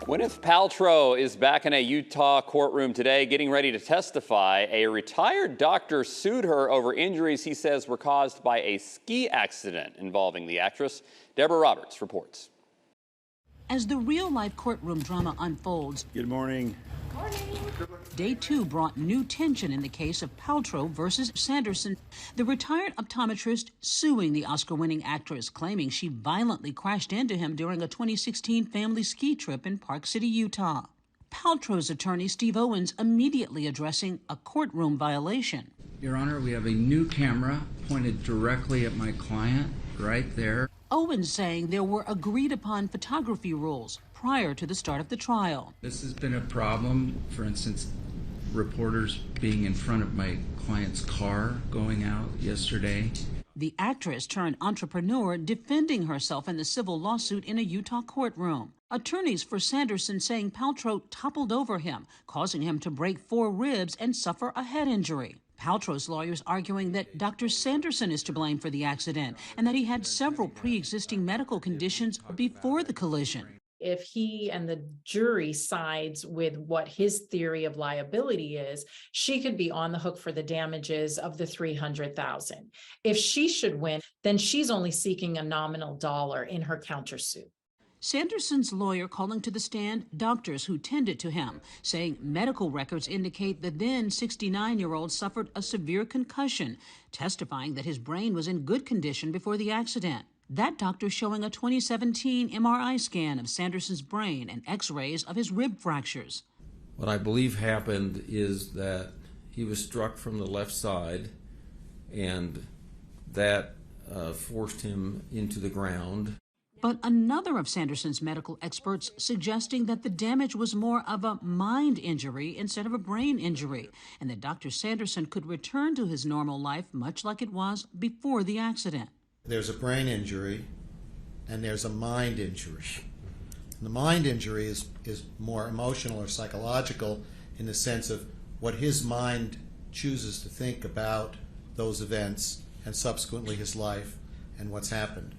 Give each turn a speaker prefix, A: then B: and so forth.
A: Gwyneth Paltrow is back in a Utah courtroom today getting ready to testify. A retired doctor sued her over injuries he says were caused by a ski accident involving the actress. Deborah Roberts reports.
B: As the real-life courtroom drama unfolds,
C: Good morning.
B: Day 2 brought new tension in the case of Paltrow versus Sanderson, the retired optometrist suing the Oscar-winning actress, claiming she violently crashed into him during a 2016 family ski trip in Park City, Utah. Paltrow's attorney, Steve Owens, immediately addressing a courtroom violation.
D: Your Honor, we have a new camera pointed directly at my client, right there.
B: Owens saying there were agreed-upon photography rules prior to the start of the trial.
D: This has been a problem, for instance, reporters being in front of my client's car going out yesterday.
B: The actress turned entrepreneur defending herself in the civil lawsuit in a Utah courtroom. Attorneys for Sanderson saying Paltrow toppled over him, causing him to break 4 ribs and suffer a head injury. Paltrow's lawyers arguing that Dr. Sanderson is to blame for the accident and that he had several pre-existing medical conditions before the collision.
E: If he and the jury sides with what his theory of liability is, she could be on the hook for the damages of the $300,000. If she should win, then she's only seeking a nominal dollar in her countersuit.
B: Sanderson's lawyer calling to the stand doctors who tended to him, saying medical records indicate the then 69-year-old suffered a severe concussion, testifying that his brain was in good condition before the accident. That doctor showing a 2017 MRI scan of Sanderson's brain and x-rays of his rib fractures.
F: What I believe happened is that he was struck from the left side, and that forced him into the ground.
B: But another of Sanderson's medical experts suggesting that the damage was more of a mind injury instead of a brain injury, and that Dr. Sanderson could return to his normal life much like it was before the accident.
G: There's a brain injury and there's a mind injury. And the mind injury is more emotional or psychological in the sense of what his mind chooses to think about those events and subsequently his life and what's happened.